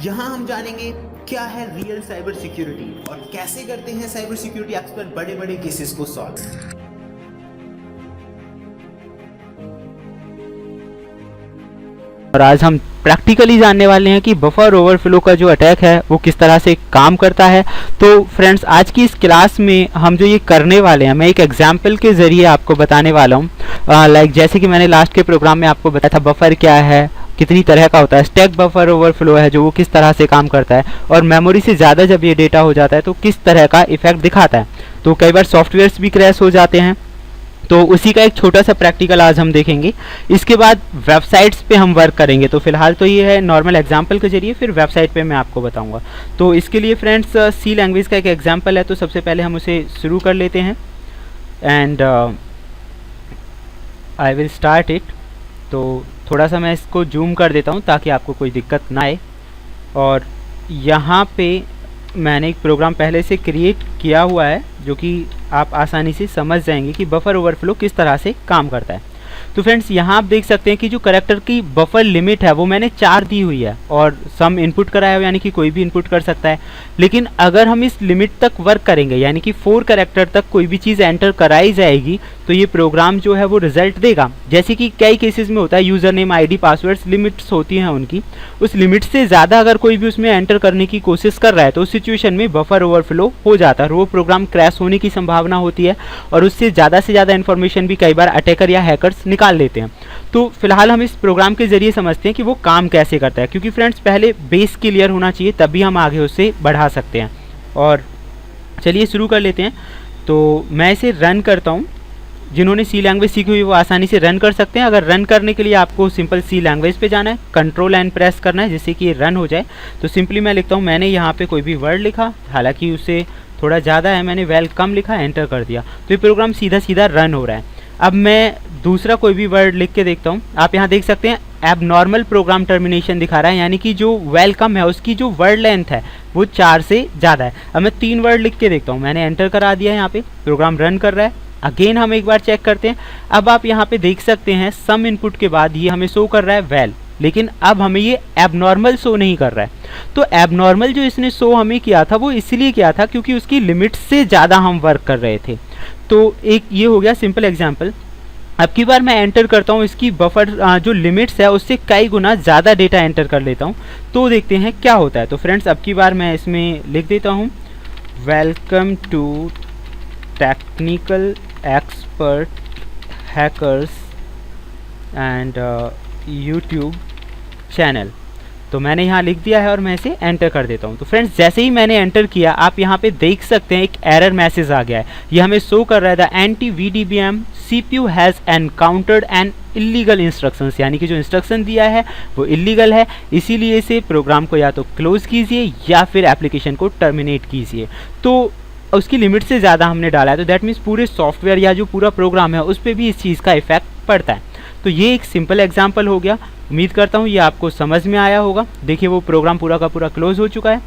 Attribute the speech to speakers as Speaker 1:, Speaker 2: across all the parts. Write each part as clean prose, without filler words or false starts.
Speaker 1: यहाँ हम जानेंगे क्या है रियल साइबर सिक्योरिटी और कैसे करते हैं साइबर सिक्योरिटी एक्सपर्ट बड़े बड़े केसेस को सॉल्व।
Speaker 2: और आज हम प्रैक्टिकली जानने वाले हैं कि बफर ओवरफ्लो का जो अटैक है वो किस तरह से काम करता है। तो फ्रेंड्स, आज की इस क्लास में हम जो ये करने वाले हैं, मैं एक एग्जांपल के ज़रिए आपको बताने वाला हूँ। लाइक जैसे कि मैंने लास्ट के प्रोग्राम में आपको बताया था बफर क्या है, कितनी तरह का होता है, स्टैक बफर ओवरफ्लो है जो वो किस तरह से काम करता है, और मेमोरी से ज़्यादा जब ये डेटा हो जाता है तो किस तरह का इफेक्ट दिखाता है। तो कई बार सॉफ्टवेयर्स भी क्रैश हो जाते हैं, तो उसी का एक छोटा सा प्रैक्टिकल आज हम देखेंगे। इसके बाद वेबसाइट्स पे हम वर्क करेंगे। तो फिलहाल तो ये है नॉर्मल एग्जांपल के जरिए, फिर वेबसाइट पे मैं आपको बताऊंगा। तो इसके लिए फ्रेंड्स सी लैंग्वेज का एक एग्जांपल है, तो सबसे पहले हम उसे शुरू कर लेते हैं and I will start it. तो थोड़ा सा मैं इसको जूम कर देता हूँ ताकि आपको कोई दिक्कत ना आए। और यहाँ पे मैंने एक प्रोग्राम पहले से क्रिएट किया हुआ है जो कि आप आसानी से समझ जाएंगे कि बफर ओवरफ्लो किस तरह से काम करता है। तो फ्रेंड्स, यहाँ आप देख सकते हैं कि जो करैक्टर की बफर लिमिट है वो मैंने 4 दी हुई है और सम इनपुट कराया हुआ, यानी कि कोई भी इनपुट कर सकता है। लेकिन अगर हम इस लिमिट तक वर्क करेंगे, यानी कि 4 करैक्टर तक कोई भी चीज़ एंटर कराई जाएगी, तो ये प्रोग्राम जो है वो रिजल्ट देगा। जैसे कि कई केसेस में होता है, user name ID passwords limits होती हैं उनकी, उस लिमिट से ज़्यादा अगर कोई भी उसमें एंटर करने की कोशिश कर रहा है तो उस सिचुएशन में बफर ओवरफ्लो हो जाता है और वो प्रोग्राम क्रैश होने की संभावना होती है और उससे ज़्यादा इन्फॉर्मेशन भी कई बार अटैकर या हैकर्स निकाल लेते हैं। तो फिलहाल हम इस प्रोग्राम के जरिए समझते हैं कि वो काम कैसे करता है, क्योंकि फ्रेंड्स पहले बेस क्लियर होना चाहिए तभी हम आगे उससे बढ़ा सकते हैं। और चलिए शुरू कर लेते हैं। तो मैं इसे रन करता हूँ। जिन्होंने सी लैंग्वेज सीखी हुई वो आसानी से रन कर सकते हैं। अगर रन करने के लिए आपको सिंपल सी लैंग्वेज पे जाना है, कंट्रोल एंड प्रेस करना है जिससे कि ये रन हो जाए। तो सिंपली मैं लिखता हूँ, मैंने यहाँ पे कोई भी वर्ड लिखा, हालांकि उससे थोड़ा ज़्यादा है, मैंने वेलकम लिखा, एंटर कर दिया, तो ये प्रोग्राम सीधा सीधा रन हो रहा है। अब मैं दूसरा कोई भी वर्ड लिख के देखता हूँ। आप यहाँ देख सकते हैं एबनॉर्मल प्रोग्राम टर्मिनेशन दिखा रहा है, यानी कि जो वेलकम है उसकी जो वर्ड लेंथ है वो 4 से ज़्यादा है। अब मैं 3 वर्ड लिख के देखता हूँ, मैंने एंटर करा दिया है, यहाँ पे प्रोग्राम रन कर रहा है। अगेन हम एक बार चेक करते हैं। अब आप यहाँ पे देख सकते हैं सम इनपुट के बाद ये हमें शो कर रहा है वेल, लेकिन अब हमें ये एबनॉर्मल शो नहीं कर रहा है। तो एबनॉर्मल जो इसने शो हमें किया था वो इसलिए किया था क्योंकि उसकी लिमिट से ज़्यादा हम वर्क कर रहे थे। तो एक ये हो गया सिंपल एग्जाम्पल। अब की बार मैं एंटर करता हूँ, इसकी बफर जो लिमिट्स है उससे कई गुना ज़्यादा डेटा एंटर कर लेता हूँ, तो देखते हैं क्या होता है। तो फ्रेंड्स, अब की बार मैं इसमें लिख देता हूँ welcome to technical expert hackers and YouTube channel. तो मैंने यहाँ लिख दिया है और मैं इसे एंटर कर देता हूँ। तो फ्रेंड्स, जैसे ही मैंने एंटर किया आप यहाँ पे देख सकते हैं एक एरर मैसेज आ गया है। ये हमें शो कर रहा है the anti VDBM CPU has encountered an illegal instructions, यानी कि जो इंस्ट्रक्शन दिया है वो इलीगल है, इसीलिए इसे प्रोग्राम को या तो क्लोज कीजिए या फिर एप्लीकेशन को टर्मिनेट कीजिए। तो उसकी लिमिट से ज़्यादा हमने डाला है, तो दैट मीन्स पूरे सॉफ्टवेयर या जो पूरा प्रोग्राम है उस पर भी इस चीज़ का इफेक्ट पड़ता है। तो ये एक सिंपल एग्जांपल हो गया। उम्मीद करता हूँ ये आपको समझ में आया होगा। देखिए वो प्रोग्राम पूरा का पूरा क्लोज हो चुका है।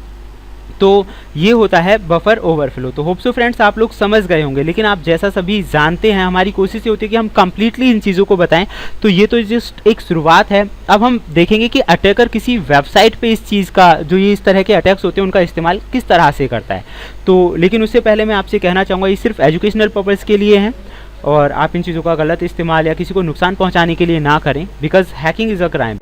Speaker 2: तो ये होता है बफर ओवरफ्लो। तो होप सो फ्रेंड्स आप लोग समझ गए होंगे, लेकिन आप जैसा सभी जानते हैं हमारी कोशिश ये होती है कि हम कंप्लीटली इन चीज़ों को बताएं। तो ये तो जस्ट एक शुरुआत है। अब हम देखेंगे कि अटैकर किसी वेबसाइट पे इस चीज़ का, जो ये इस तरह के अटैक्स होते हैं उनका इस्तेमाल किस तरह से करता है। तो लेकिन उससे पहले मैं आपसे कहना चाहूँगा ये सिर्फ एजुकेशनल पर्पज़ के लिए हैं और आप इन चीज़ों का गलत इस्तेमाल या किसी को नुकसान पहुँचाने के लिए ना करें, because hacking is a crime.